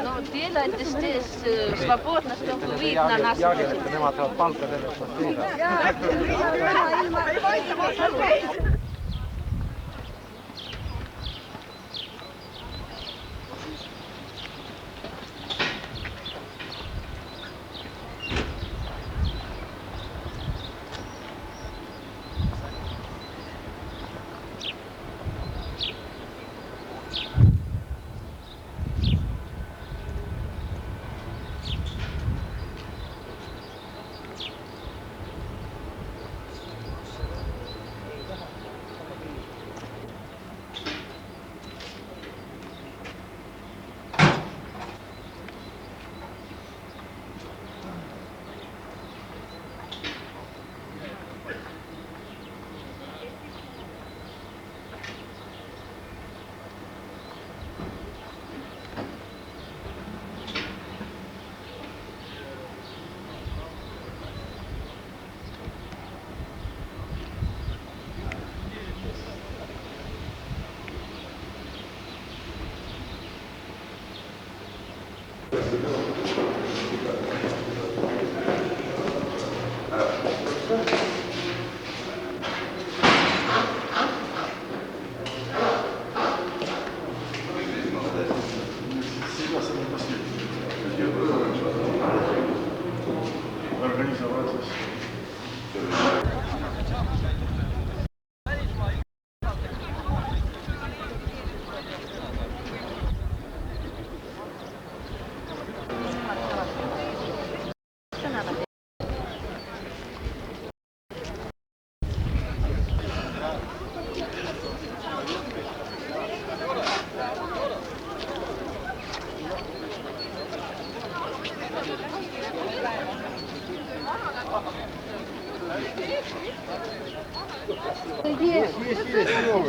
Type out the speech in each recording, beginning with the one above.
No, делайте здесь свободно, чтобы видно нас. Nemad saavad palka sellest, et teha.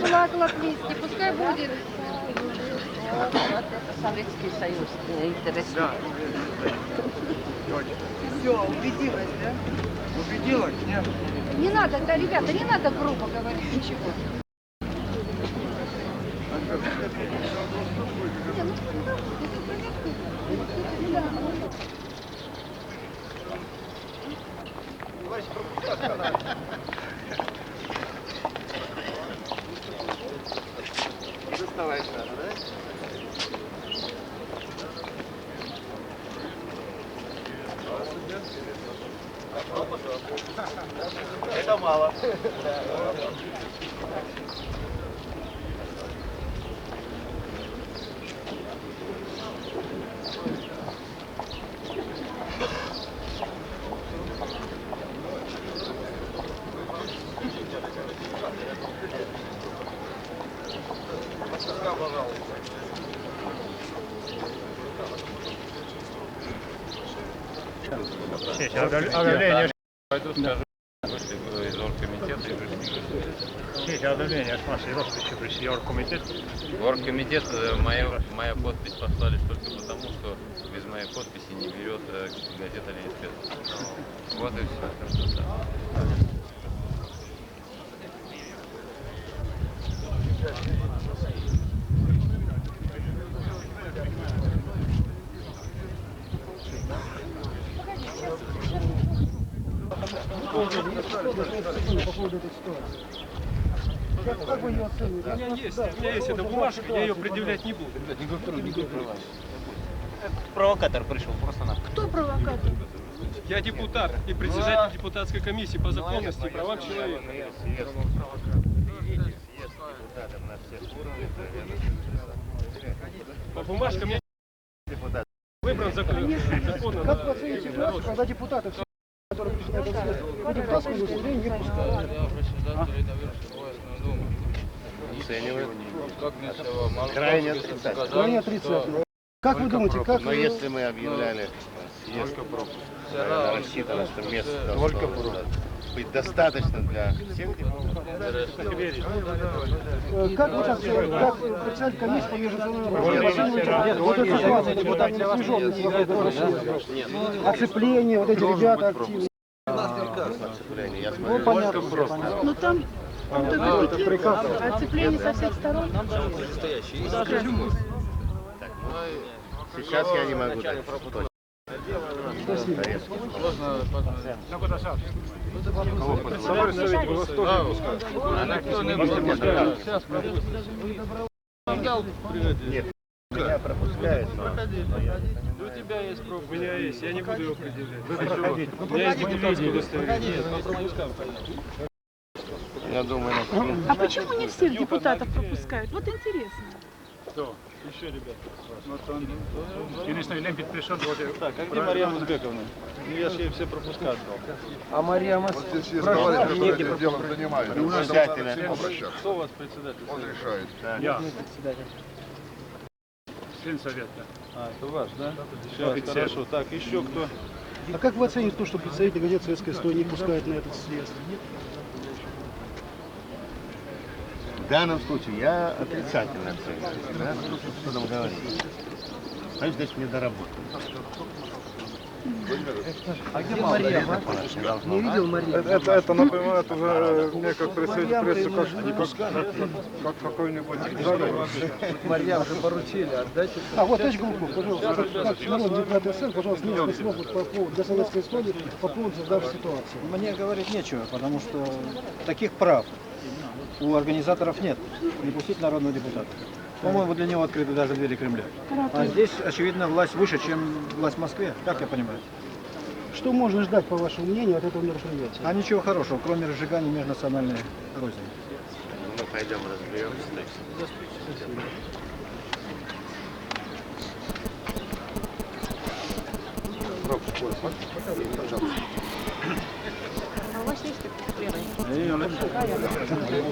Флаг латвийский, пускай будет. Вот это Советский Союз интересно. Все, убедилась, да? Убедилась, нет? Не надо, да, ребята, не надо грубо говорить ничего. Доставай сразу, да? Это мало. Объявление. Пойду скажу, вышли из оргкомитета и вышли. Объявление с вашей росписью пришли оргкомитет. В оргкомитет моя подпись послали только потому, что без моей подписи не берет газета Ленинская. Вот и все. Как вы ее оцениваете? У меня есть эта бумажка, я ее предъявлять не буду. Провокатор пришел просто на. Кто провокатор? Я депутат и председатель депутатской комиссии по законности и правам человека. По бумажкам я выбран законно. Как вы оцените власть, когда депутаты, которые принимают съезд, по депутатскому удостоверению не пускают? Оценивают. Крайне отрицательно. Крайне отрицательно. Как вы думаете, как... Но если мы объявляли съезд, рассчитано, что мест должно быть достаточно для всех депутатов. Как вы сейчас, как председатель комиссии по межнациональному оцениваете вот эту ситуацию, депутат напряженности вокруг этого съезда? Оцепление, вот эти ребята активные. Я Ну, смотрю, понятно. Ну там оцепление со всех сторон. сейчас я не могу дать точно. Нет, меня пропускают, но У тебя есть проб, у меня есть, я не буду его предъявлять. У меня есть депутатское удостоверение. я думаю, А почему не всех депутатов пропускают? Вот интересно. Кто? Еще ребята. Вот он. Конечно, Лемпит пришел. Так, а где Мария Музбековна? Я же ей все пропуска отдал. А Мария Вот здесь есть товарищ, который этим делом занимается. Кто у вас председатель? Он решает. Я. Член совета. А, это ваш, да? Сейчас, хорошо. Так, еще кто? А как вы оцените то, что представитель газеты «Советская история» не пускает на этот съезд? в данном случае я отрицательно оцениваю. Да? Что там говорить? Значит, здесь мне доработать. А где Мария? Не видел Марию. Это напоминает уже мне как представитель прессы, как какой-нибудь заговор. Марья уже поручили отдать. А вот, товарищ Голубков, пожалуйста, как народный депутат СССР, пожалуйста, несколько слов по поводу для советской истории по поводу создавшей ситуации. Мне говорить нечего, потому что таких прав у организаторов нет, не пустить народного депутата. По-моему, для него открыты даже двери Кремля. А здесь, очевидно, власть выше, чем власть в Москве, как я понимаю. Что можно ждать, по вашему мнению, от этого мероприятия? А ничего хорошего, кроме разжигания межнациональной розни. Мы пойдем разберемся.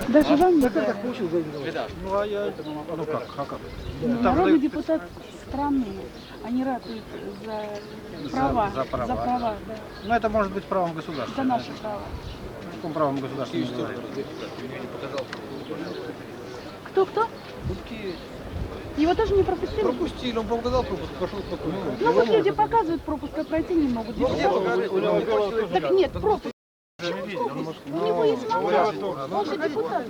Даже вам не Как так получилось, Владимир? Ну а я, ну как, а как? народный депутат страны. Они ратуют за права. за права. Да. Ну это может быть правом государства. За наши права. Каким правом государства мы говорим? Кто? Его тоже не пропустили? Пропустили, он показал пропуск, пошел спокойно. Ну вот люди показывают пропуск, а пройти не могут. Так нет, пропуск. У него есть мандат. Он же депутат.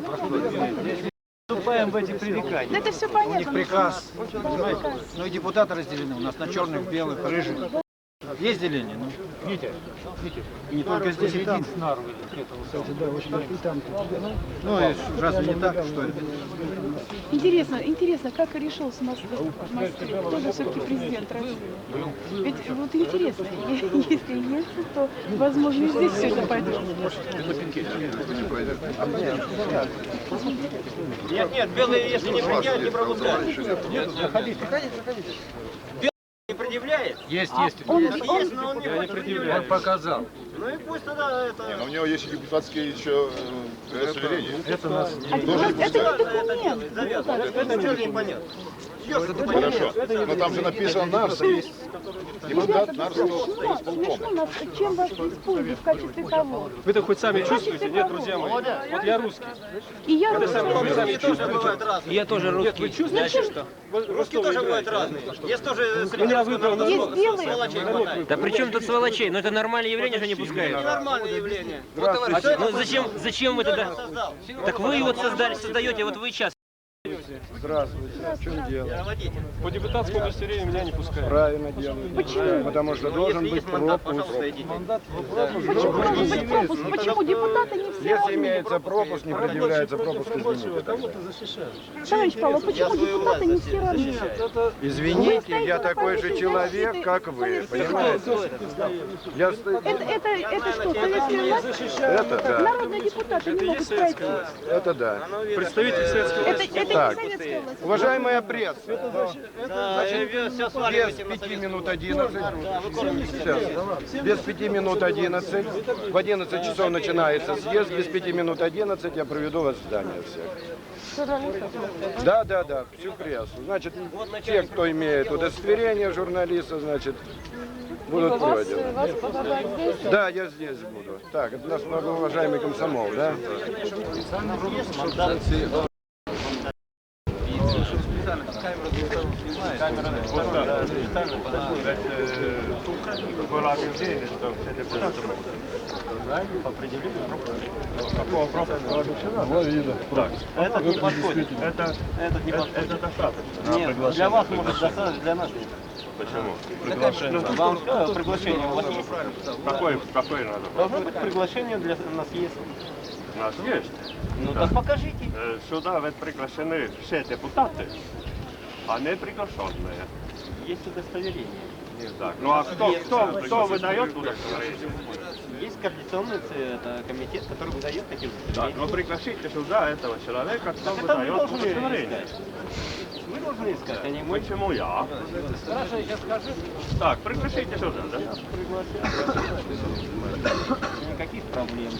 Вступаем в эти пререкания. Да это все У понятно. них приказ, понимаете? Ну и депутаты разделены, у нас на черных, белых, рыжих. Есть деление? Ну, и не только здесь, и там. Да, очень и там. Ну, и разве не так, что это? Интересно, как решился Москве? Кто же все-таки президент России? Ведь вот интересно, если есть, то, возможно, и здесь все это пойдет. Нет, белые, если не предъявят, не пропускают. Не предъявляет? Есть. Он Я не предъявляю. Он показал. Ну и пусть тогда это... Но у него есть депутатские еще удостоверения. Это не документ. Это что непонятно? Хорошо. Но там же написано Нарский. Депутат Нарского исполкома. Смешно нас, чем вас используют в качестве кого? Вы-то хоть сами чувствуете? Нет, друзья мои. Вот я русский. И я Вы сами чувствуете? Я тоже русский. Нет, вы чувствуете, что? Русские тоже бывают разные. Есть тоже Меня выбрал народ. Есть белые. Да при чем тут сволочей? Ну это нормальное явление же не пускают. нормальное явление. Ну зачем вы тогда? Так вы вот создаете, вот вы сейчас. Здравствуйте. В чем дело? По депутатскому удостоверению меня не пускают. Правильно делают. Почему? Потому что должен быть пропуск. Почему депутаты не все Если равны? имеется пропуск, не предъявляется пропуск, извините. Товарищ Павлов, почему депутаты не все равны? Извините, я такой же человек, как вы, понимаете? Я стою... Это что, советская власть? Это да. Народные депутаты не могут пройти. Это да. Представитель советской власти. Это не Так, советская власть. уважаемая пресса, без 5 минут 11, сейчас, без 5 минут 11, в 11 часов начинается съезд, без 5 минут 11 я проведу вас в здание всех. Да, всю прессу. Значит, те, кто имеет удостоверение журналиста, значит, будут пройдены. Да, я здесь буду. Так, это наш многоуважаемый комсомол, да? Было объявление, что все депутаты определили какого пропуска. Два вида. Этот не подходит. Этот не подходит. Это достаточно. Нет, для вас может достаточно, для нас нет. Почему? Приглашение. Вам приглашение у вас есть? Какое надо? Должно быть приглашение для нас есть. У нас есть? Ну так покажите. Сюда ведь приглашены все депутаты, а не приглашенные. Есть удостоверение. Так, ну а кто выдает удостоверение? Есть координационный комитет, который выдает такие удостоверения. Так, ну пригласите сюда этого человека, кто выдает удостоверение. Вы должны искать, а не мы. Почему я? Хорошо, я сейчас скажу. Так, пригласите сюда, да? Никаких проблем.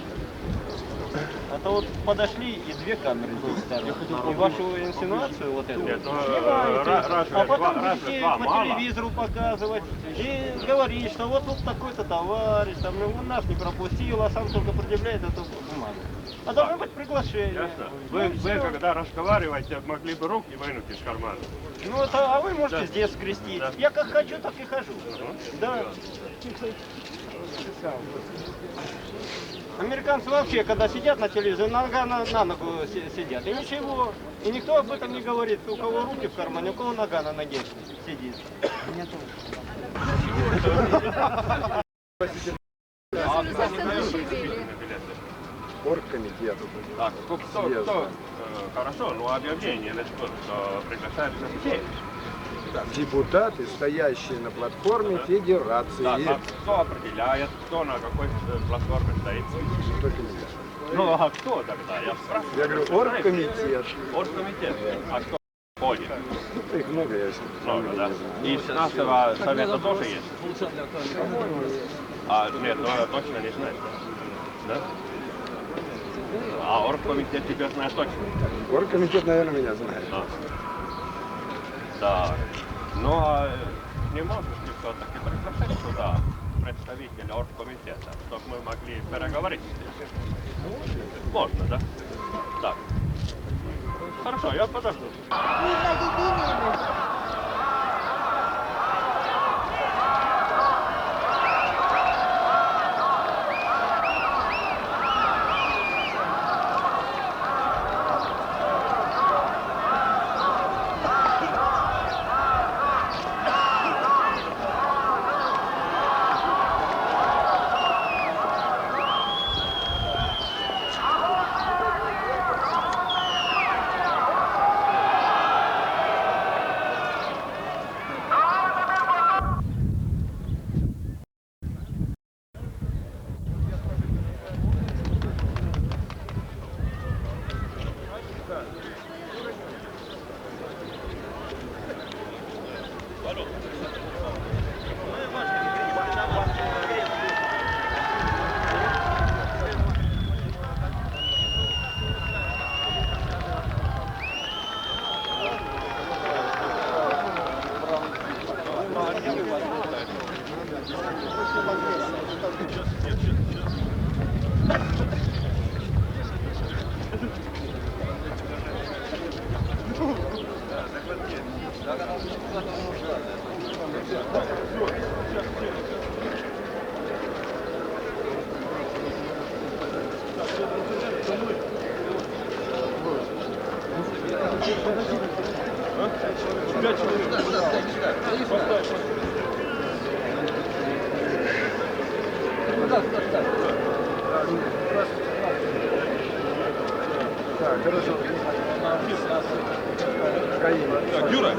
А то вот подошли и две камеры с двух сторон. И вашу инсинуацию вот эту а потом будете по телевизору показывать и говорить, что вот тут такой-то товарищ, там он нас не пропустил, а сам только предъявляет эту бумагу. А должно быть приглашение. Вы когда разговариваете, могли бы руки вынуть из кармана. Ну это, а вы можете здесь скрестить. Да. Я как хочу, так и хожу. Да. Американцы вообще, когда сидят на телевизоре, нога на ногу сидят. И ничего. И никто об этом не говорит. У кого руки в кармане, у кого нога на ноге сидит. Оргкомитет. Так, кто? Хорошо, ну объявление, что приглашают на всех. Депутаты, стоящие на платформе Федерации. Да, кто определяет, кто на какой платформе стоит? Ну а кто тогда? Я спрашиваю. Я говорю, оргкомитет. Оргкомитет. А кто ходит? Их много есть. Много, да. И с нашего совета тоже есть? А, нет, точно не знаю. Да? А оргкомитет тебя знает точно? Оргкомитет, наверное, меня знает. Да. Но не можешь ли все-таки приглашать сюда представителя оргкомитета, чтобы мы могли переговорить здесь? Можно, да? Так. Хорошо, я подожду. 5 человек. Поставь. Так, хорошо. Так, Юра.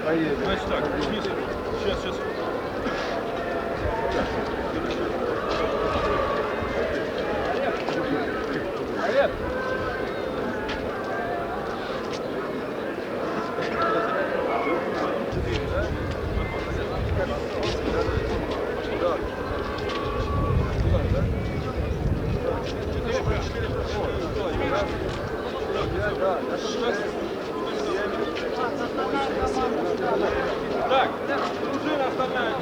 Поедем. Значит так, снизу. Сейчас. Привет. Так, дружина остальная,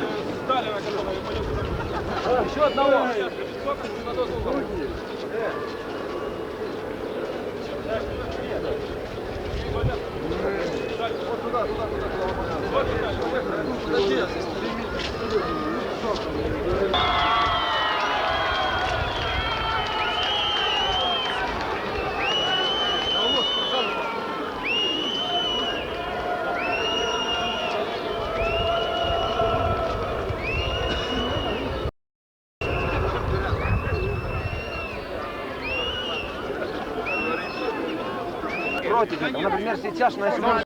Сталина, которая пойдет. Еще одного. Против этого. Например, сейчас на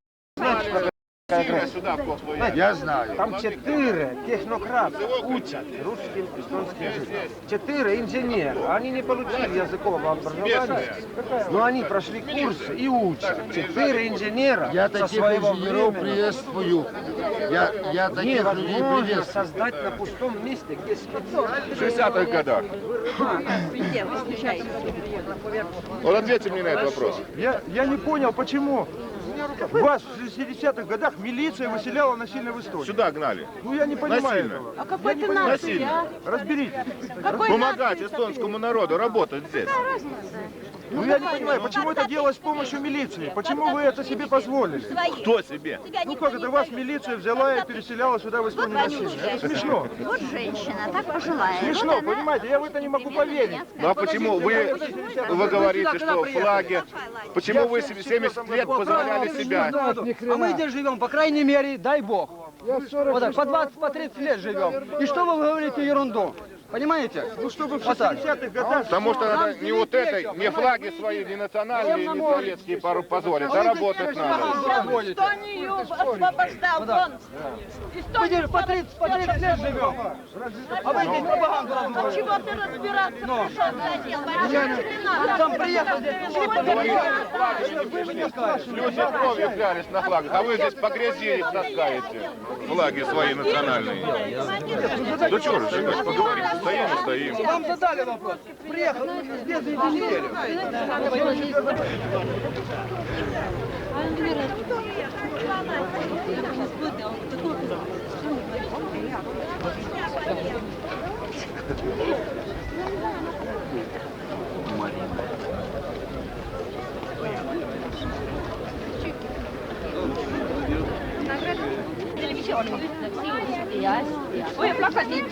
Я знаю. там 4 технократа учат русским, эстонским языком. 4 инженера. Они не получили языкового образования, но они прошли курсы и учат. 4 инженера Я со таких своего инженеров времени. приветствую. Я таких людей Невозможно приветствую. создать на пустом месте, где специалисты. В 60-х годах. Вот ответьте мне на этот вопрос. Я не понял, почему вас в 60-х годах милиция выселяла насильно в Эстонию. Сюда гнали. Ну я не понимаю Насильно. этого. А какой Я не ты понимаю. нации, а? Разберитесь. Помогать эстонскому народу работать здесь. Ну я не понимаю, почему это делалось с помощью милиции? Почему вы это себе позволили? Кто себе? Ну как это вас милиция взяла и переселяла сюда в Эстонию насильно? Это смешно. Вот женщина, так пожилая. Смешно, понимаете, я в это не могу поверить. Ну а почему вы говорите, что флаги, почему вы 70 лет позволяли себя? А мы где живем, по крайней мере, дай бог. Вот так, по 20, по 30 лет живем. И что вы говорите ерунду? Понимаете? Ну чтобы в Вот так. 60-х годах... Потому что надо не вот этой, не флаги свои, не национальные, не советские позволить, а работать надо. Эстонию освобождал он. Мы здесь по 30 лет живем. А вы здесь пропаганду А разводите. чего ты разбираться пришел за Там приехал здесь. Люди кровью клялись на флагах, а вы здесь по грязи их таскаете. Флаги свои национальные. Да что же, ребят, поговорим, стоим и стоим. Вам задали вопрос. Приехал, без недели. Ой, плакати.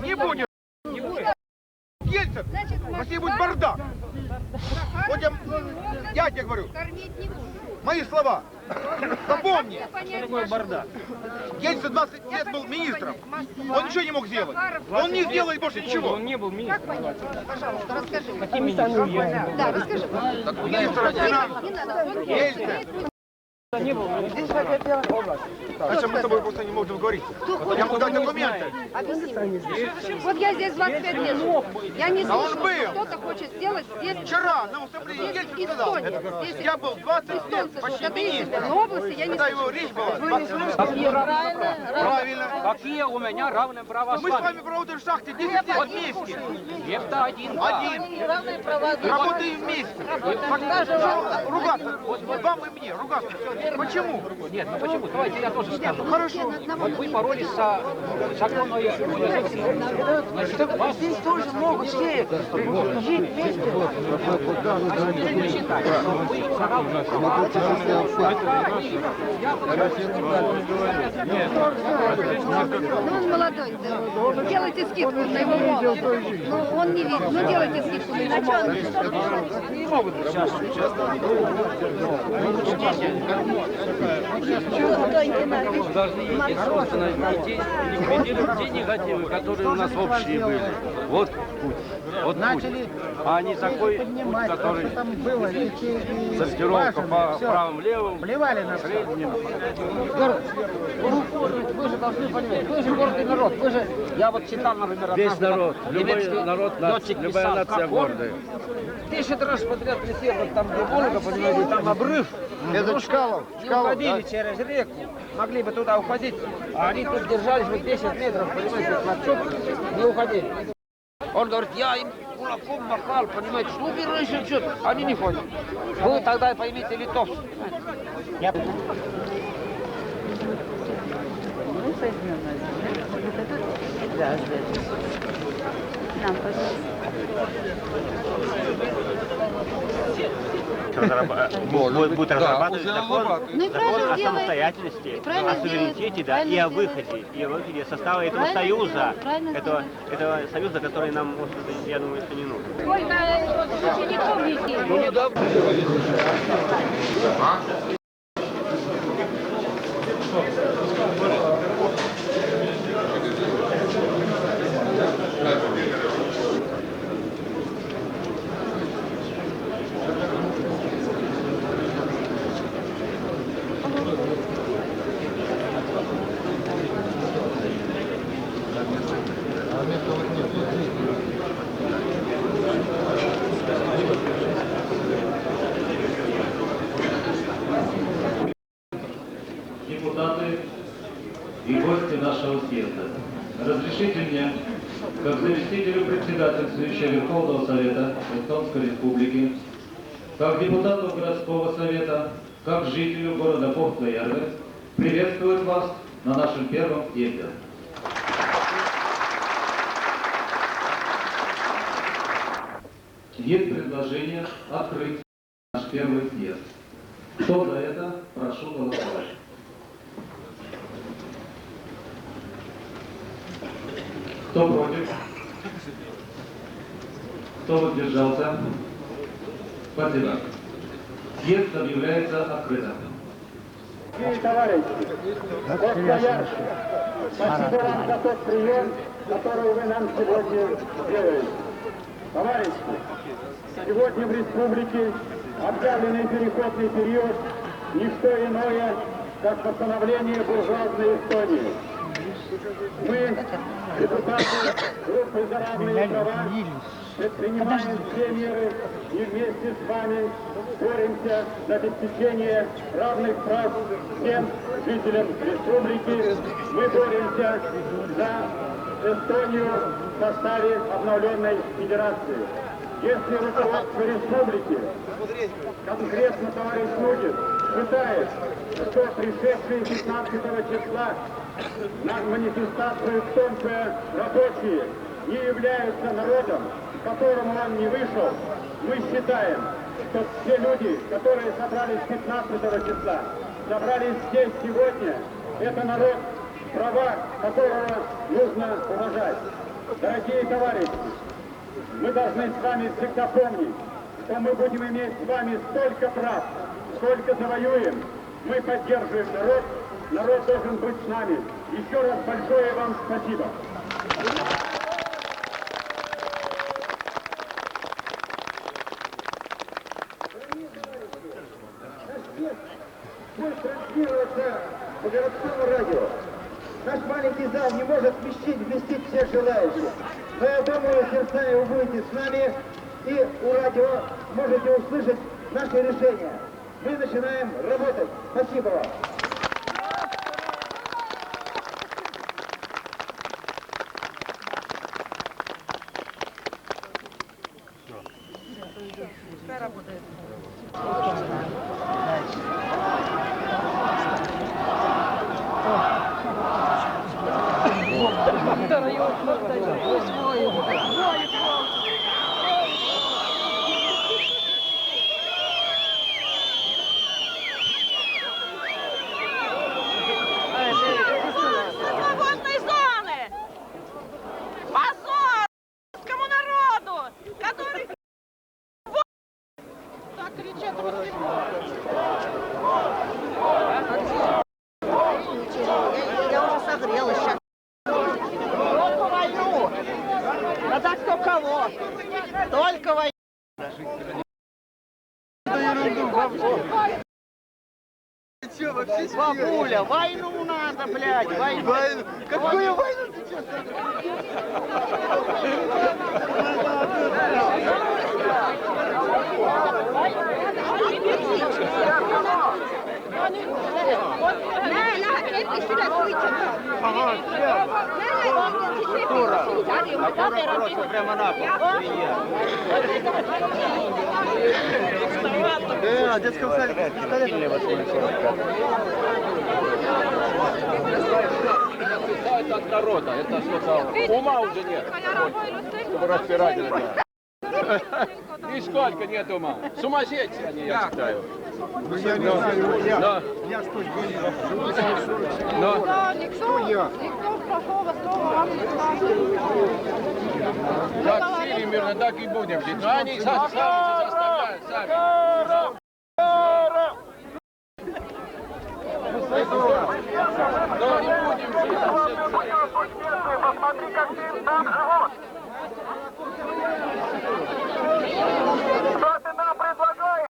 Не будет. Ельцин, Россия будет бардак. Вот я тебе говорю. Мои слова. Запомни. Что такое бардак? Ельцин 20 лет был министром. Он ничего не мог сделать. Он не сделает больше ничего. Он не был министром. Пожалуйста, расскажи. Каким министром? Да, расскажи. Министр финансов. Ельцин. А что мы с тобой просто не можем говорить? Я могу дать документы. Вот я здесь 25 лет. Я не А он слышу, был. что кто-то хочет сделать здесь. Вчера на выступлении Ельцин сказал. Я был 20 лет почти министром. На области я не Когда его речь была. Правильно. Какие у меня равные права Но мы с вами работаем в шахте 10 лет вместе. Это один. равные права. Работаем вместе. Ругаться. Вам и мне ругаться. Почему? Нет, ну почему? Давайте я тоже скажу. Хорошо. Вот вы боролись за законную Значит, вас здесь тоже могут все жить вместе. Ну, он молодой. Да. Делайте скидку на его молодость. Ну, он не видит. Ну, делайте скидку на его молодость. Не могут Должны просто найти ликвидировать те негативы, которые у нас общие были. Вот путь. Вот начали, а не такой путь, который сортировка по правым-левым, средним. Вы же должны понимать, вы же гордый народ, вы же, я вот читал, например, Весь народ, любой народ, любая нация гордая. 10 раз подряд летел вот там до Волга, понимаете, там обрыв. Это Чкалов. Не уходили через реку, могли бы туда уходить, а они тут держались вот 10 метров, понимаете, плачок, не уходили. Он говорит, я им кулаком махал, понимаете, что убирайся, что они не ходят. Вы тогда поймите литовцы. Нам, пожалуйста. Будет разрабатывать закон, Ну и закон правильно о сделает. самостоятельности, И правильно о суверенитете, да, и о выходе состава этого Правильно союза, сделает, правильно этого союза, который нам, может быть, я думаю, что не нужен. Сколько учеников здесь есть? Депутаты и гости нашего съезда, разрешите мне, как заместителю председательствующего Верховного Совета Эстонской Республики, как депутату городского совета, как жителю города Kohtla-Järve, приветствовать вас на нашем первом съезде. Есть предложение открыть наш первый съезд. Кто за это, прошу голосовать. Кто против? Кто воздержался? Спасибо. Съезд объявляется открытым. Товарищи, Kohtla-Järve, спасибо вам за тот прием, который вы нам сегодня делаете. Товарищи, сегодня в республике объявленный переходный период не что иное, как восстановление буржуазной Эстонии. Мы, депутаты группы «За равные права», предпринимаем все меры и вместе с вами боремся за обеспечение равных прав всем жителям республики. Мы боремся за Эстонию в составе обновленной федерации. Если руководство республики, конкретно товарищ Нудин, считает, что пришедшие 15 числа на манифестацию эстонцы рабочие не являются народом, к которому он не вышел, мы считаем, что все люди, которые собрались 15 числа, собрались здесь сегодня, это народ, права которого нужно уважать. Дорогие товарищи, мы должны с вами всегда помнить, что мы будем иметь с вами столько прав, сколько завоюем. Мы поддерживаем народ, народ должен быть с нами. Еще раз большое вам спасибо. Быстро транслироваться по городскому радио. Наш маленький зал не может вместить всех желающих. Но я думаю, сердца вы будете с нами и у радио можете услышать наши решения. Мы начинаем работать. Спасибо вам. Свободной зоны! Позор русскому народу, который... Так кричат Я уже согрелась сейчас. Только войну! А так кто кого? Только войну! Бабуля, войну надо, блядь, войну. Какую войну ты сейчас? Прямо на пол. Да, в детском садике Это от народа, это что-то ума уже нет, чтобы распирать это. Нисколько нет ума. Сумасшедшие они, я считаю. Ну, я не знаю, я что Никто плохого слова вам не скажет. Как жили мирно, так и будем жить. Но они сами заставляют, сами. Но не будем жить. Посмотри, как там живут. Что ты нам предлагаешь?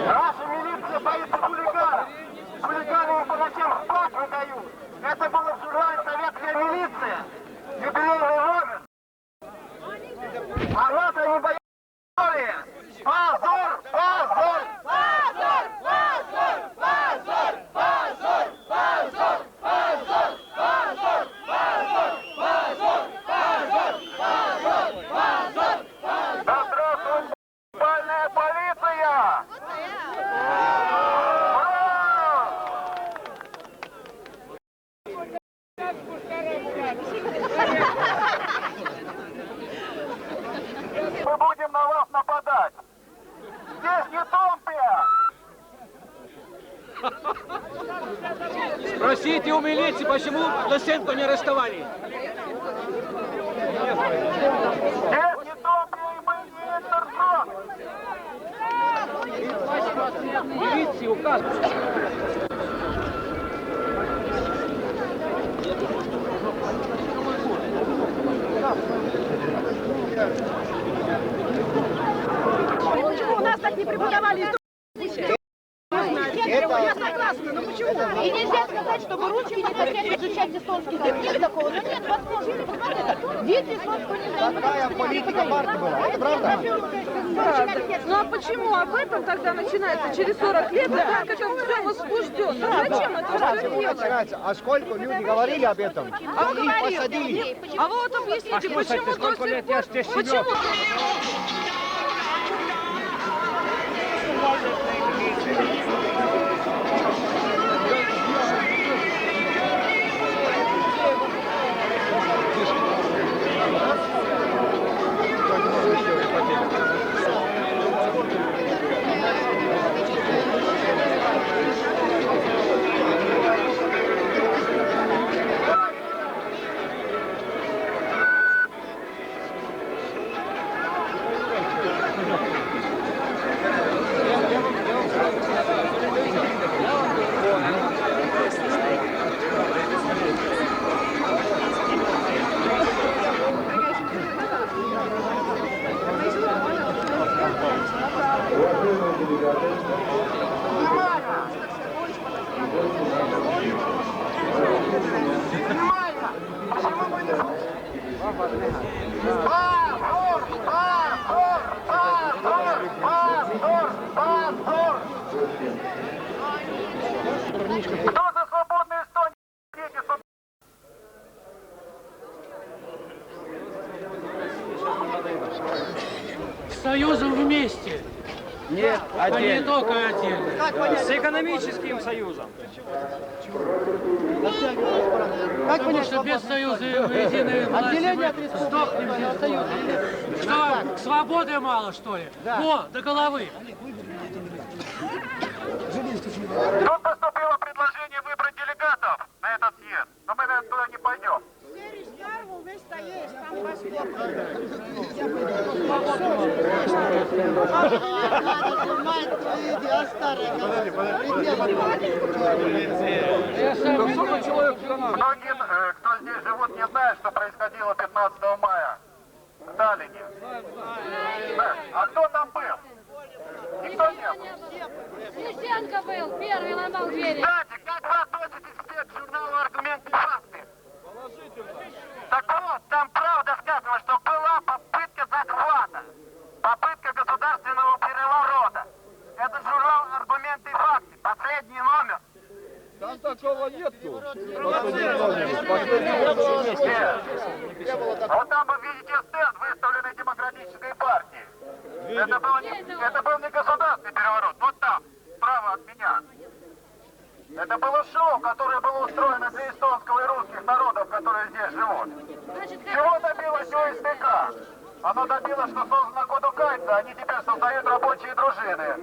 Наша милиция боится хулиганов. Хулиганы им по ночам спать не дают. Это было в журнале «Советская милиция». Юбилейный номер. А нас они боятся. Позор! Позор! Позор! Позор! Позор! Позор! Позор! Позор! Позор! Позор! Позор! Позор! Позор! Да здравствует муниципальная полиция! Мы будем на вас нападать! Здесь не Томпия! Спросите у милиции, почему Лысенко не арестовали. Здесь не Томпия и мы не Интерсон! Милиции указывают. Почему у нас так не преподавали? Я согласна, но почему? И нельзя сказать, чтобы русские не хотели изучать эстонский язык. Нет такого, но нет возможности. Посмотрите, дети эстонского не знают. Такая политика партии была, это правда? Ну а почему об этом тогда начинается через 40 лет? Да, как это все возбужденно. Зачем это все делать? А сколько люди говорили об этом? А вы говорили. А вы вот объясните, почему до сих пор... Почему? Уважаемые делегаты, Кто за свободную Эстонию? Союзом вместе. Нет, А не отдельно. только отдельно. С экономическим союзом. Потому что без союза мы единой власти мы сдохнем здесь. Что, свободы мало, что ли? Во, до головы. Тут поступило предложение выбрать делегатов на этот съезд, но мы, наверное, туда не пойдем. Многие, кто здесь живут, не знают, что происходило 15 мая в Таллине. Да. А кто там был? Никто не был. Лысенко был, первый ломал двери. Кстати, как вы относитесь к журналу «Аргументы и факты»? Так вот, там правда сказано, что была попытка захвата, попытка государственного переворота. Это журнал «Аргументы и факты», последний номер. Там такого нету. Вот там вы видите стенд, выставленный Демократической партией. Это был не государственный переворот, вот там, справа от меня. Это было шоу, которое было устроено для эстонского и русских народов, которые здесь живут. Чего добилось ОСТК? Оно добилось, что создано Коду Кайца, они теперь создают рабочие дружины.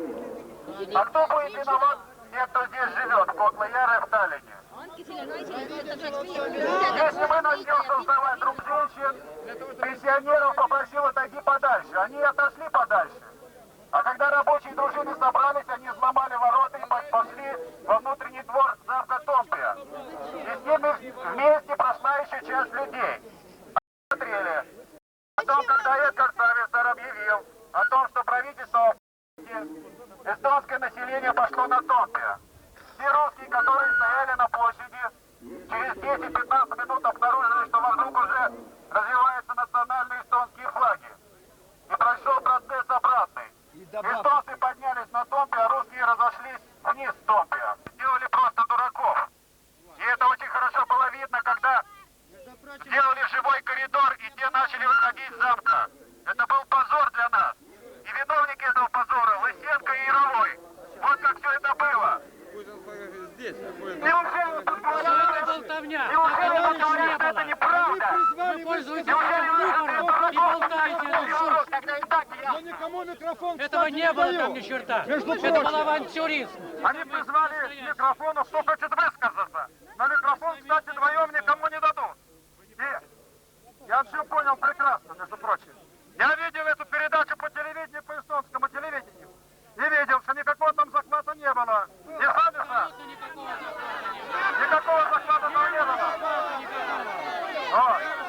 А кто будет виноват? Те, кто здесь живет, в Котлаяре, в Таллине. Если мы начнем создавать друг женщин, пенсионеров попросил отойти подальше. Они отошли подальше. А когда рабочие дружины собрались, они взломали ворота и пошли во внутренний двор замка Томпия. И с ними вместе прошла еще часть людей. Смотрели. Потом, когда Эдгар Савистер объявил о том, что правительство эстонское население пошло на Томпия. Все русские, которые стояли на площади, через 10-15 минут обнаружили, что вокруг уже развиваются национальные эстонские флаги. И прошел процесс обратный. Эстонцы поднялись на Томпия, а русские разошлись вниз с Томпия. Сделали просто дураков. И это очень хорошо было видно, когда сделали живой коридор, и те начали выходить с замка. Это был позор для нас. И виновники этого позора — Лысенко и Яровой. Вот как все это было. Неужели вы говорите, что это неправда? Вы пользуетесь выбором и болтаете эту чушь. Этого не было там ни черта. Это был авантюризм. Они призвали микрофону, кто хочет высказаться. На микрофон, кстати, вдвоем никому не дадут. И я все понял прекрасно, между прочим. Я видел эту передачу по телевидению, по эстонскому телевидению. И видел, что никакого там захвата не было. Не Сависа? Никакого захвата там не было.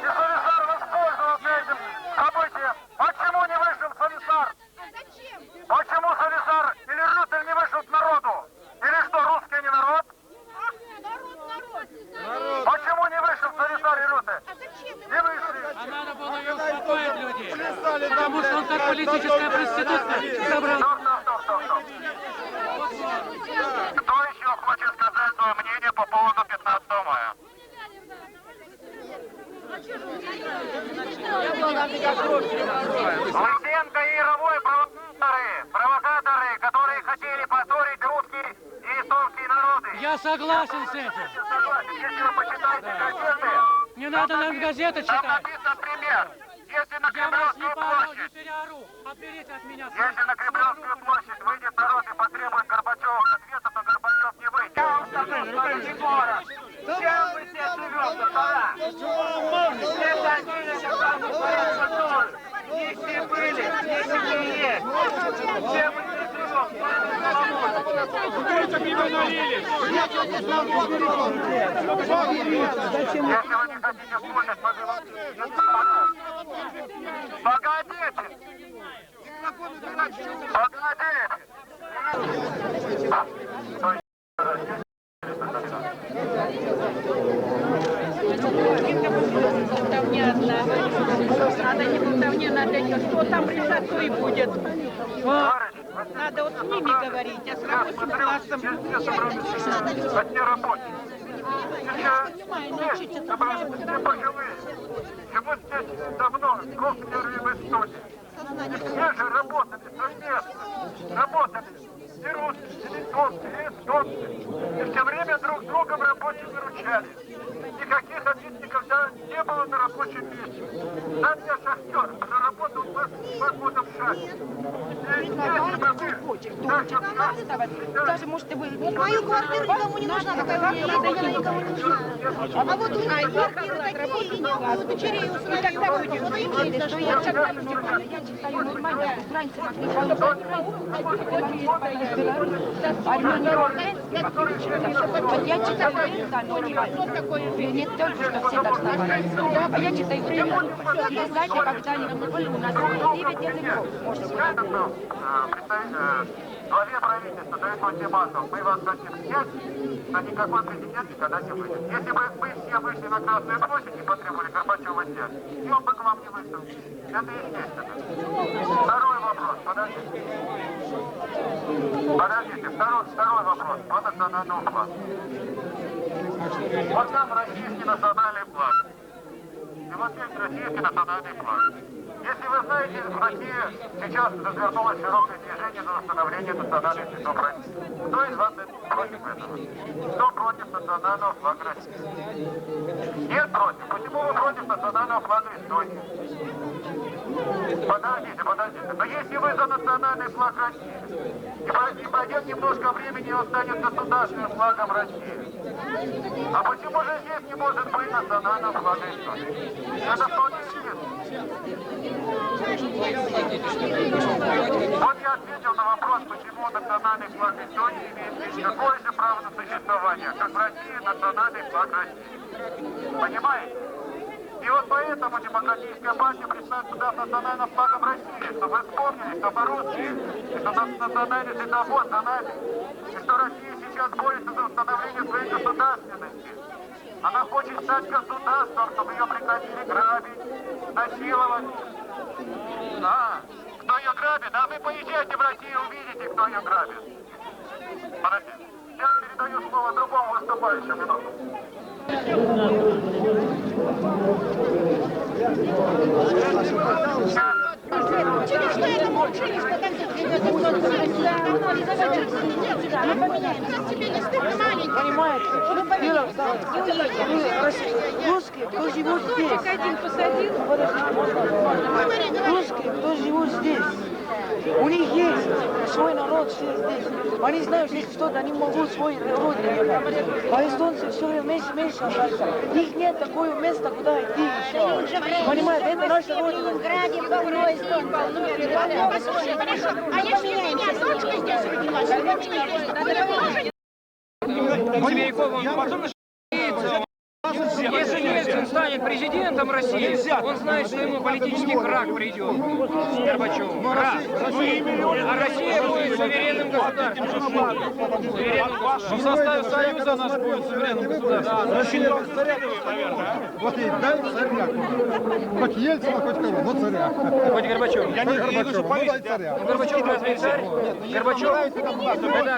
И Сависар воспользовался этим событием. Почему не вышел Сависар? Почему Сависар или Рютель не вышел к народу? Или что, русский не народ? Почему не вышел Сависар и Рютель? Не вышли. А надо было ее успокоить людей. Потому что он как политическая проститутка собрал. Кто еще хочет сказать свое мнение по поводу 15 мая? Лысенко и Яровой провокаторы, которые хотели поссорить русские и эстонские народы. Я согласен с этим. Если вы почитаете газеты, Не надо нам газеты читать. там написан пример. Если на Кремлевскую площадь, если на Кремлевскую площадь выйдет народ и потребует Горбачева ответа, то Горбачев не выйдет. Я вам скажу, что это не город. Чем вы все живете, господа? Все ходили, державный порядок тоже. Нищие были, нищие есть. Чем мы все живем? Как его налили? Если вы не хотите слушать, погодите! Погодите! класса, то и будет. Надо вот с ними говорить, а с рабочим классом... Одни работники. Здесь собрались все пожилые. Живут здесь давно, сколько в Эстонии. И все же работали совместно. Работали и русские, и литовцы, и эстонцы. И все время друг другом рабочие выручали. Никаких обид никогда не было на рабочем месте. Сам я шахтер, проработал 2 года в шахте. Даже, может, ты будешь... Мою квартиру никому не нужна, какая у меня есть, да я никому не нужна. А вот у них квартиры такие, и у дочерей, у сыновей, что я читаю нормально, я читаю нормально, украинцы могли получать, вот я читаю нормально, не только, что все так сказали, а я читаю временно. Есть дача, когда они были у нас 9 языков, может сказать. Главе правительства дает ультиматум. Мы вас хотим снять, но никакой президент никогда не выйдет. Если бы мы все вышли на Красную площадь и потребовали Горбачева снять, и он бы к вам не вышел. Это естественно. Второй вопрос. Подождите. Второй вопрос. По национальному флагу. Вот там российский национальный флаг. И вот здесь российский национальный флаг. Если вы знаете, в России сейчас развернулось широкое движение за установление национальных цветов России. Кто из вас против этого? Кто против национального флага России? Нет против. Почему вы против национального флага Эстонии? Подождите. Но если вы за национальный флаг России, и пройдет немножко времени, и он станет государственным флагом России. А почему же здесь не может быть национального флага Эстонии? Это вполне естественно. Вот я ответил на вопрос, почему национальный флаг Эстонии имеет такое же право на существование, как в России национальный флаг России. Понимаете? И вот поэтому Демократическая партия представит сюда с национальным флагом России, чтобы вы вспомнили, что мы русские, и что национальный светофор за нами, и что Россия сейчас борется за установление своей государственности. Она хочет стать государством, чтобы ее прекратили грабить, насиловать. Да. Кто ее грабит? А вы поезжайте в Россию, увидите, кто ее грабит. Подожди. Сейчас передаю слово другому выступающему минуту. Через что это молчишь? Мы поменяемся. Тебе не стыдно маленький? Понимаете? Мы поменяемся. Русские, кто живут здесь. Русские, кто живут здесь. У них есть свой народ все здесь. Они знают, если что-то, они могут свой родину. А эстонцы все время меньше остаются. У них нет такого места, куда идти еще. Понимаете, это наша родина. А если у меня дочка здесь родилась, Если Ельцин станет президентом России, он знает, что ему политический крах придет. Горбачеву. Крах. А Россия будет суверенным государством. В составе Союза наш будет суверенным государством. Россия наверное. Вот и дай царя. Хоть Ельцина, хоть кого, но царя. Хоть Горбачев. Я не Горбачев, ну дай царя. Горбачев разве царь? Горбачев это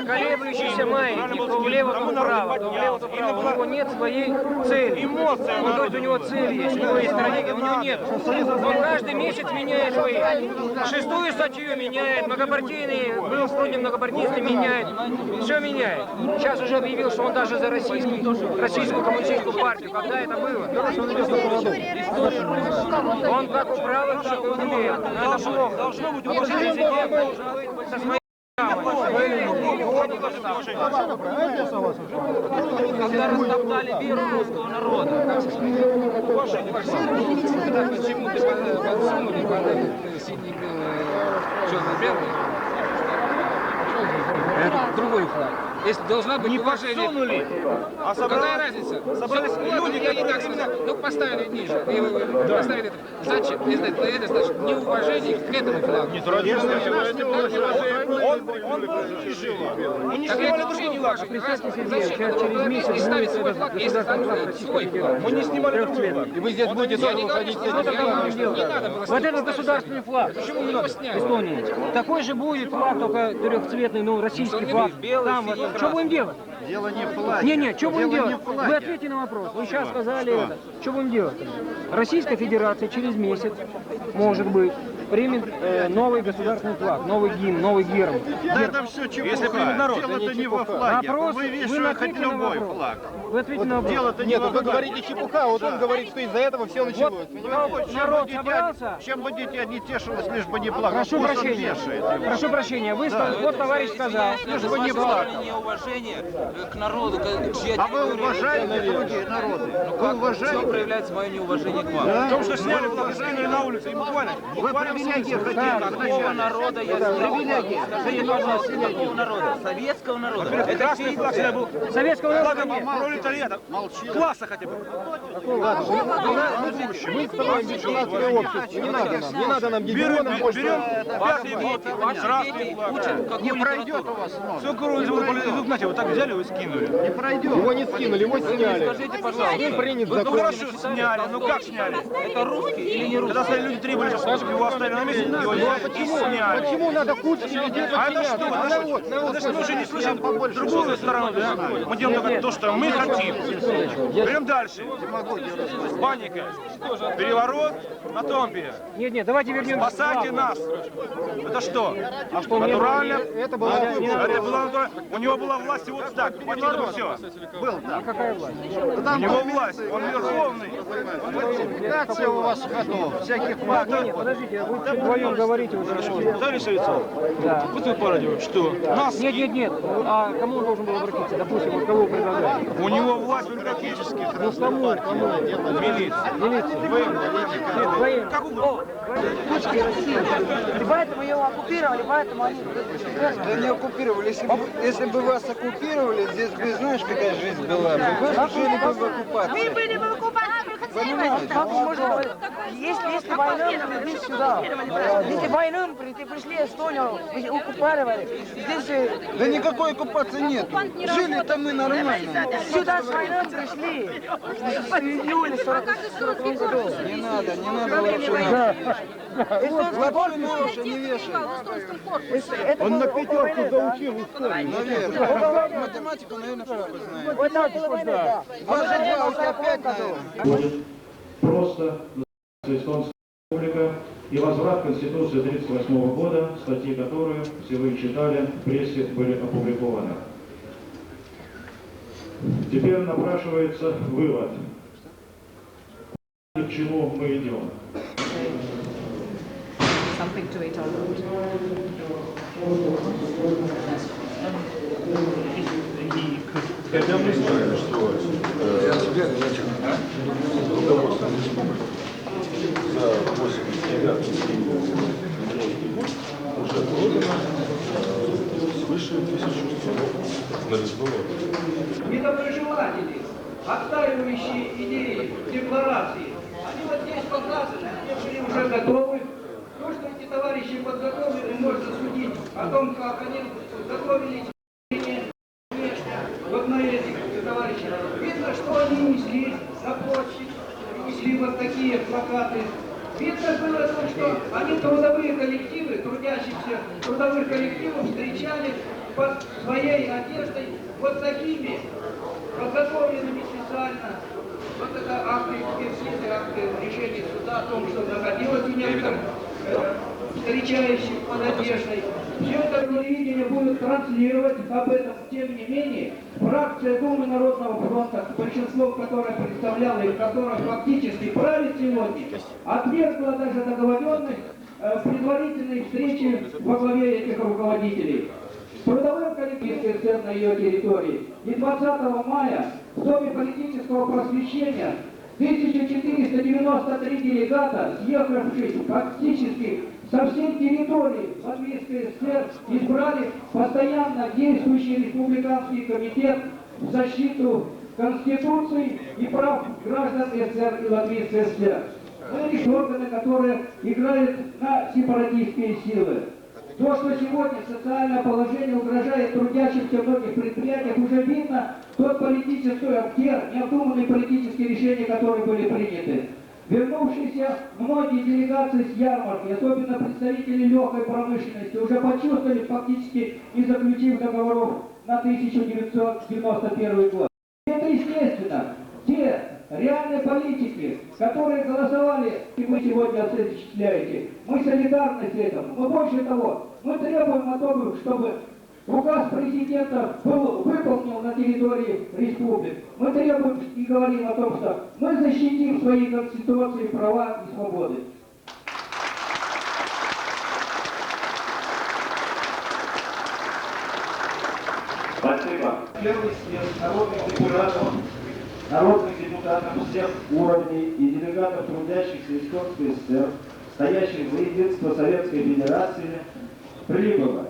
колеблющийся маятник, то влево, то вправо, то влево, то вправо. У него нет своей цели. Он говорит, у него цель есть, у него есть стратегия, у него нет. Он каждый месяц меняет свои. 6-ю статью меняет, многопартийные, был против многопартийности, меняет. Все меняет. Сейчас уже объявил, что он даже за российскую коммунистическую партию. Когда это было? Он как у правых, так и у левых. Это плохо. Должно быть президент должен быть со своей. Когда растоптали веру русского народа. Почему ты подсунули синий, белый, черно-белый? Это другой флаг. Если должна быть уважение. Подсунули, а Какая разница? собрались люди, я не так сказал. Ну, поставили ниже. И поставили это. Зачем? Это значит неуважение к этому флагу. Он не снимали другой флаг. Зачем? И ставить свой флаг, если там свой флаг. Мы не снимали другой флаг. И вы здесь будете тоже выходить с этим. Не надо было. Вот это государственный флаг. Почему не его сняли? Эстонии. Такой же будет флаг, только трехцветный, ну, российский флаг. Там, вот. Что будем делать? Дело не в флаге. Не, что будем Дело делать? не в флаге. Вы ответьте на вопрос. Вы сейчас сказали это. Что будем делать? Российская Федерация через месяц, может быть, примет новый государственный флаг, новый гимн, новый герб. Да это все чепуха. Если примет народ, Дело-то не во флаге. Вопрос, Вы вешаете хоть любой флаг. Вы ответьте на вопрос. Дело-то не Нет, во вы флаге. говорите чепуха, вот он говорит, что из-за этого все началось. Народ собрался. Чем бы дитя не тешилось, лишь бы не плакал. Прошу Пусть он прощения. вешает его. Прошу прощения. Вы вот товарищ сказал. Лишь бы не плакал. Неуважение к народу, чья А вы уважаете другие народы? Вы уважаете? проявляется мое неуважение к вам? Да. В том, что сняли флаг и скинули на улицу. И буквально привилегии хотите? Какого народа я Привилегии. Скажите, пожалуйста, какого народа? Советского народа? во-первых, красный флаг всегда был Советского народа флагом нет. пролетариата. Класса хотя бы. Мы строим ветеранское общество. Не надо нам гегемонам больше. Берем пятый флаг, красный флаг. Не пройдет у вас. Все, знаете, вот так взяли и скинули. Не пройдет. Его не скинули, его сняли. Скажите, пожалуйста, Принят Ну закон. хорошо, сняли. Ну как сняли? это русский или не русский? Когда стали люди требовали, чтобы его оставили на месте, его сняли. Почему надо Кучке людей А это что? подчиняться? Мы уже не слышим другую сторону, да? Мы делаем только то, что мы хотим. Берем дальше. Паника. Переворот на Томпе. Нет, давайте вернемся. Спасайте нас. Это что? А что, Натурально? это было не Это было натурально. У него была власть вот так. Все. Был так. какая власть? У него власть. Он верховный. Фальсификация у вас ходов, всяких флагов. Нет, подождите, вы вдвоем говорите уже. Товарищ Шевцов, Да. вы по радио, что нас... Нет. А кому он должен был обратиться? Допустим, вот кого вы предлагаете? У него власть бюрократических. Ну, с кому? Милиция. Военные. Как угодно. Кучки России. И поэтому его оккупировали, поэтому они... Да не оккупировали. Если бы вас оккупировали, здесь бы, знаешь, какая жизнь была бы? Вы жили бы в оккупации. Мы были в оккупации. Как можно говорить? Если война, мы пришли сюда. Если война, пришли в Эстонию, оккупировали. Здесь... Да никакой оккупации нет. Жили-то мы нормально. Сюда с войной пришли. В июле 42 году. Не надо лапшу. Лапшу на уши не вешай. Он на пятерку заучил историю. Наверное. Математику, наверное, папа знает. Вот так было война, да. Два, у тебя 5, наверное. Будет просто Эстонская республика и возврат Конституции 1938 года, статьи которую, все вы читали, в прессе были опубликованы. Теперь напрашивается вывод, к чему мы идем. Something to eat on the Хотя мы знаем, что руководство республики за 89 уже продано свыше 1000 установок на беспилотных. Недоброжелатели, отстаивающие идеи декларации, они вот здесь показаны, они были уже готовы. То, что эти товарищи подготовлены, можно судить о том, как они готовились вот на этих товарищей. Видно, что они несли на площадь, несли вот такие плакаты. Видно было то, что они трудовые коллективы, трудящихся трудовых коллективов встречали под своей одеждой вот такими, подготовленными специально. Вот это акты экспертизы, акты решения суда о том, что находилось у некоторых встречающих под одеждой. Все это телевидение будет транслировать об этом. Тем не менее, фракция Думы Народного фронта, большинство которой представляла и которая фактически правит сегодня, отвергла даже договоренность предварительной встречи во главе этих руководителей. Трудовой коллектив СССР на ее территории. И 20 мая в Доме политического просвещения 1493 делегата, съехавшись фактически со всех территорий Латвийской ССР избрали постоянно действующий республиканский комитет в защиту Конституции и прав граждан СССР и Латвийской ССР. Мы лишь органы, которые играют на сепаратистские силы. То, что сегодня социальное положение угрожает трудящимся в многих предприятиях, уже видно тот политический актер, необдуманные политические решения, которые были приняты. Вернувшиеся многие делегации с ярмарки, особенно представители легкой промышленности, уже почувствовали фактически не заключив договоров на 1991 год. Это естественно. Те реальные политики, которые голосовали, и вы сегодня осуществляете, мы солидарны с этим. Но больше того, мы требуем о том, чтобы указ президента был выполнен на территории республик. Мы требуем и говорим о том, что мы защитим свои конституции, права и свободы. Спасибо. Первый съезд народных депутатов всех уровней и делегатов трудящихся Эстонской ССР, стоящих во единство Советской Федерации, прибыло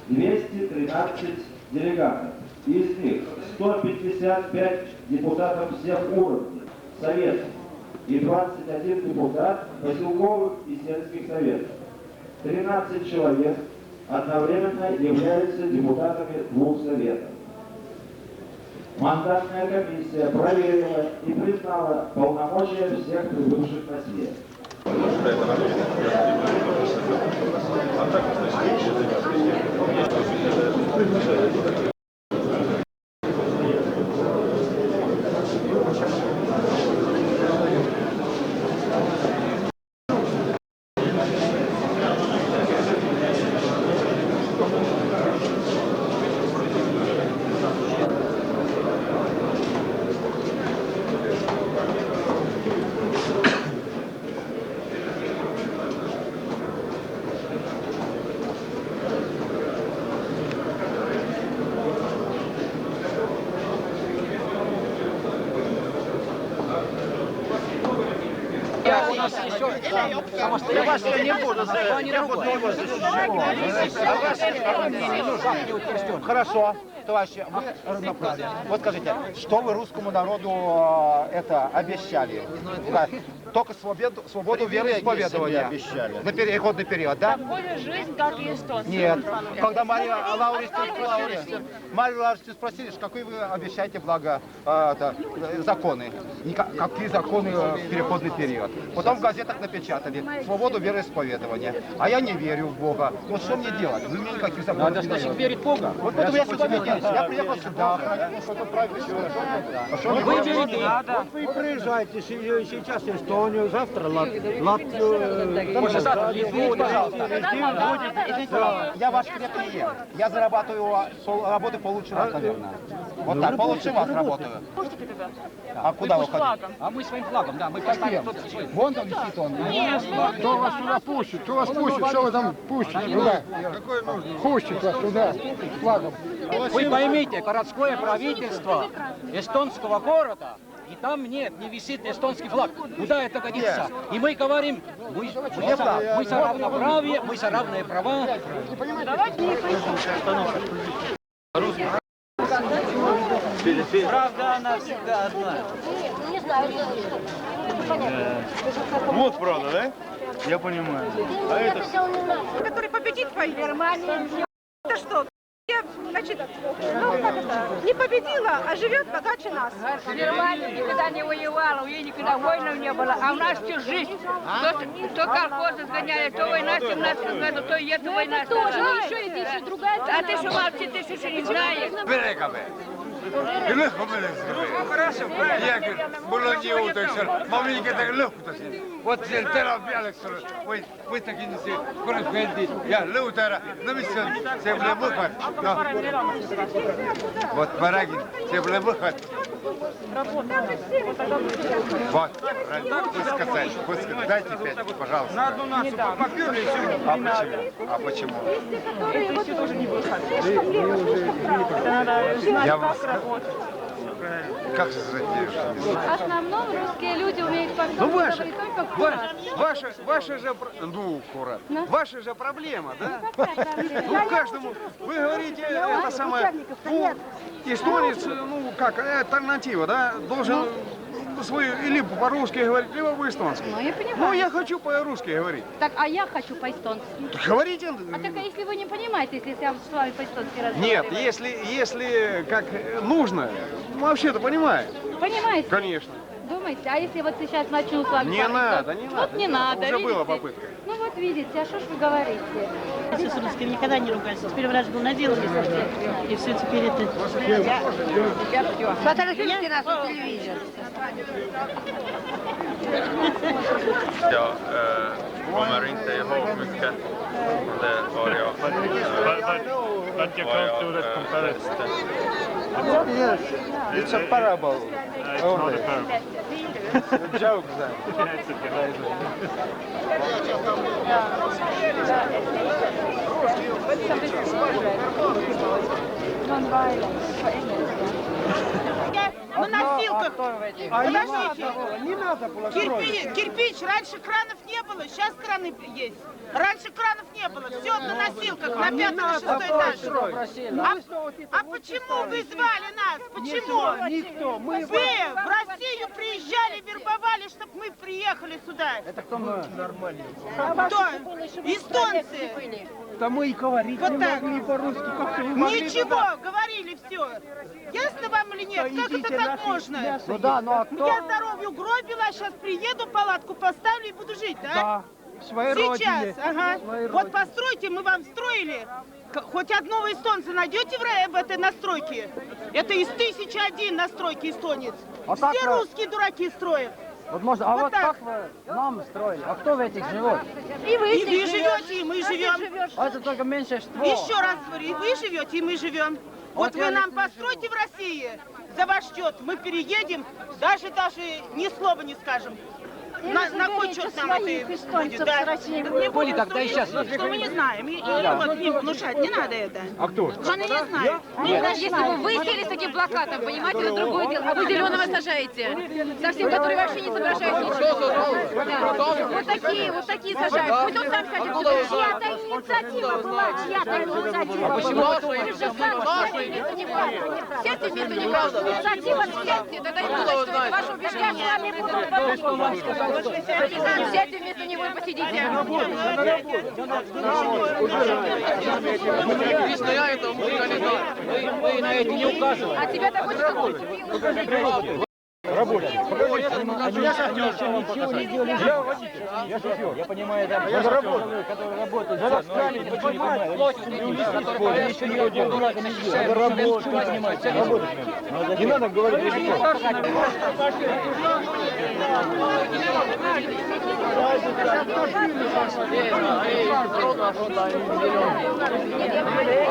213 делегатов. Из них 155 депутатов всех уровней советов и 21 депутат поселковых и сельских советов. 13 человек одновременно являются депутатами двух советов. Мандатная комиссия проверила и признала полномочия всех прибывших на съезд. Я вас не буду Хорошо, товарищи, вы равноправны. Вот скажите, что вы русскому народу это обещали? Да, только свободу вероисповедования на переходный период, да? Такую же жизнь, как и эстонцы. Нет. Когда Марию Лауристу спросили, какие вы обещаете законы? Какие законы в переходный период? Потом в газетах напечатали свободу вероисповедования. А я не верю в Бога. Вот что мне делать? Вы мне никаких законов не даете. Надо, значит, верить в Бога. Вот я сюда верю. Я приехал сюда. Вы приезжаете сейчас в Эстонию, завтра Латвию. Пожалуйста, я ваш клиент. Я зарабатываю, работаю получше вас, наверное. Вот так, получше вас работаю. А куда вы хотите? А мы своим флагом, да, мы поставим тот свой. Вон там висит он. Кто вас туда пустит? Кто вас пустит? Что вы там пустите туда? Пустит вас туда флагом. Вы поймите, городское правительство эстонского города, и там нет, не висит эстонский флаг. Куда это годится? И мы говорим, мы за равноправие, мы за равные права. Правда, она всегда одна. Не знаю. Вот правда, да? Я понимаю. А это... Который победит в Германии. Это что? Я, значит, ну как это, не победила, а живет богаче нас. Германия никогда не воевала, у нее никогда войн не было, а у нас всю жизнь. То колхозы сгоняли, то война 17 году, то и эта война. Тоже, но еще есть другая. А ты что, молчи, ты что не знаешь? Lõhku mul on nii uut, eks ole, ma võin kedagi lõhkutasin. Vot seal tera peal, eks ole, võta kinni see korraspendi ja lõuda ära. No mis see on? See pole võhad. Vot ma räägin, see pole võhad. Вот, сказать, дайте 5, пожалуйста. На одну нашу попёрли и все. А почему? Это тоже не выход. Я вам Как затишье? В основном русские люди умеют Ну по-русски ваша, говорить только в курах. ваша же, ну, Курат, ваша же проблема, да? Какая проблема? Ну, каждому, вы говорите, это самое, ну, эстонец, ну, как, альтернатива, да, должен свою, либо по-русски говорить, либо по-эстонски. Ну, я понимаю. Ну, я хочу по-русски говорить. Так, а я хочу по-эстонски. Говорите. А так, а если вы не понимаете, если я с вами по-эстонски разговариваю? Нет, если как нужно, вообще-то понимаю. Понимаете? Конечно. Думаете, а если вот сейчас начну с вами... Не надо, не надо. Вот не надо, Уже видите? была попытка. Ну вот видите, а что ж вы говорите? С русским никогда не ругались. Теперь вражду наделали совсем. И все теперь это... Фотографируйте нас по телевизору. Jag kommer inte ihåg mycket. Det var jag. But you can't do that comparison. Yes, it's a parable. It's not a parable. A joke then. It's okay. На носилках. Подождите. Не надо было строить. Кирпич. Раньше кранов не было, сейчас краны есть. Раньше кранов не было. Все на носилках, на 5-6 этаж. А почему вы звали нас? Почему? Никто. Вы в Россию приезжали, вербовали, чтобы мы приехали сюда. Это кто мы? Нормально. Кто? Эстонцы. Да мы и говорить Вот не так. могли по-русски. Как вы могли Ничего, тогда? говорили все. Ясно вам или нет? Да Как идите, это так наши можно? мясо Ну да, ну а кто? Я здоровью гробила, сейчас приеду, палатку поставлю и буду жить, да? Да. В своей Сейчас, родине. ага. В своей Вот родине. постройте, мы вам строили. Хоть одного эстонца найдете в этой настройке? Это из 1001 настройки эстонец. А Все так, русские дураки строят. Вот можно, а Вот вот так. как вы нам строили? А кто в этих живет? И вы живете, и мы живем. А это только меньшинство. Еще раз говорю, и вы живете, и мы живем. Вот вы нам постройте в России за ваш счет, мы переедем, даже не слова не скажем. На кой счет нам это будет, да? Коли тогда и сейчас Что мы не знаем, и вот не внушать, не надо это. А кто? Она не знает. Если бы вы сели с таким плакатом, понимаете, это другое дело. А вы зеленого сажаете. Совсем, который вообще не соображает ничего. Да. Вот такие сажают. Пусть он сам сядет сюда. Чья-то инициатива была, чья-то инициатива. А почему это Вы же сами сядьте вместо него. Сядьте вместо него. Инициатива сядьте. Тогда не надо, что это ваше убеждение. С вами будут по-русски. Сядьте вместо него и посидите. Лично я этого мы на это не указываем. А тебя-то хочется Работать. Я шофер. Ничего не делали. Я водитель. Я шофер. Я понимаю, да. Я работаю. Который работает. Надо встали, ничего не понимает. Ничего не делает. Дурака не делает. Надо работать. Работать. Не надо говорить.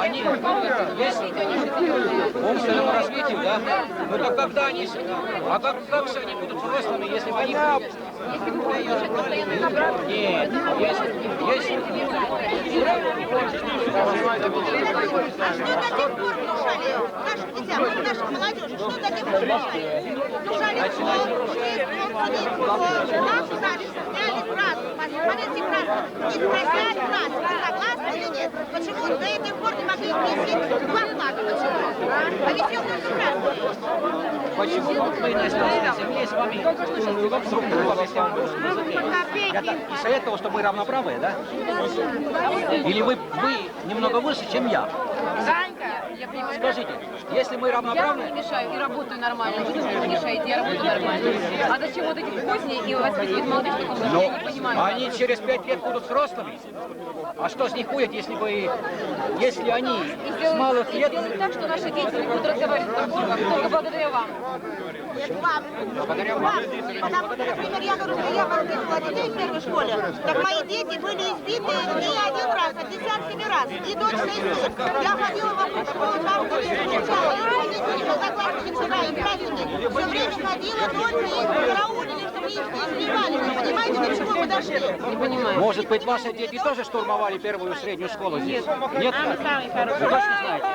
Они, если умственному развитию, да, ну то когда они, а как же они будут взрослыми, если бы они... Нет, если... А что до сих пор внушали нашим детям, нашей молодежи? Что до сих пор внушали? Внушали нашу задачу сняли краску. Посмотрите краску. И спросили краску, вы согласны или нет? Почему до этих пор не могли внести два флага? Почему? А ведь все у нас красные. Почему мы на эстонской земле с вами друг друга объясняем в русском языке? Это из-за этого, что мы равноправые, да? Или вы немного выше, чем я? Санька, я понимаю. Скажите, если мы равноправны... Я вам не мешаю и работаю нормально. Вы не мешаете, я работаю нормально. А зачем вот эти козни и воспитывать молодежь, Но я не понимаю. они через 5 лет будут взрослыми. А что с них будет, если они с малых лет... Сделать так, что наши дети не будут разговаривать друг с другом, только благодаря вам. Благодаря вам. Потому что, например, я говорю, что я воспитывала детей в первой школе, так мои дети были избиты не один раз, а десятками раз. И дочь 6 лет. Я ходила вокруг школы, там встречала. И родители, одноклассники, вчера и праздники. Все время ходила, дочь, и караулили, чтобы их не избивали. Вы понимаете, до чего мы дошли? Не понимаю. Может быть, ваши дети тоже штурмовали первую среднюю школу здесь? Нет? Самый хороший. Вы точно знаете?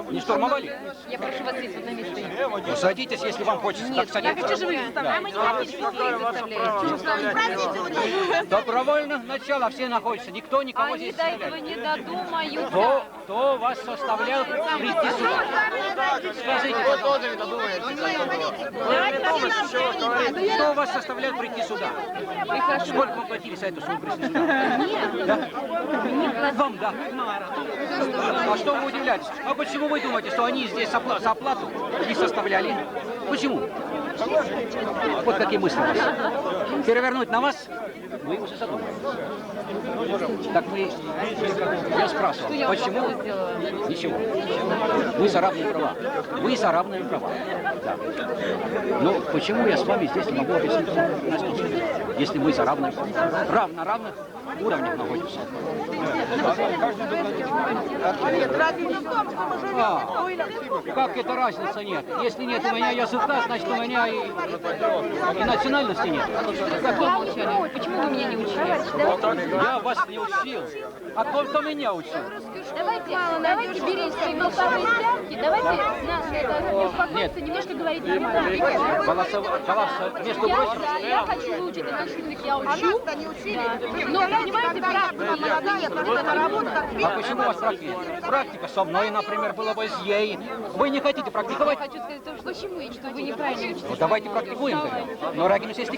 Не штурмовали? Я прошу вас сесть на место. Ну, садитесь, если вам хочется так Я садиться. хочу, чтобы вы заставляете. Мы не хотим, чтобы вы заставляете. Добровольно начало все находятся, никто никого Они здесь до не этого стреляет. не додумаются. Кто вас составлял прийти сюда? Скажите, кто вас составлял прийти сюда? Сколько вы платили за эту свою пришли сюда? Да? Вам, да. А что вы удивляетесь? А почему вы думаете, что они здесь за оплату не составляли? Почему? Вот какие мысли у вас. Перевернуть на вас? Вы уже задумались. Так мы... Я спрашивал, почему? Ничего. Вы за равные права. Вы за равные права. Да. Но почему я с вами здесь не могу объяснить, если мы за равные права? На равных уровнях находимся. Как это разница нет? Если нет у меня языка, значит у меня и национальности нет. Как вы молчали? Почему вы меня не учили? Я вас не учил. А кто меня учил? Давайте берите свои голосовые связки, давайте не успокоиться, немножко говорить нормально. Между прочим, Я хочу выучить этот язык, я учу. Но, понимаете, практика молодые, а почему у вас практика? Практика со мной, например, было бы с ей. Вы не хотите практиковать? Я хочу сказать, что почему, что вы неправильно учите. Ну, давайте практикуем тогда. Но рагимся, если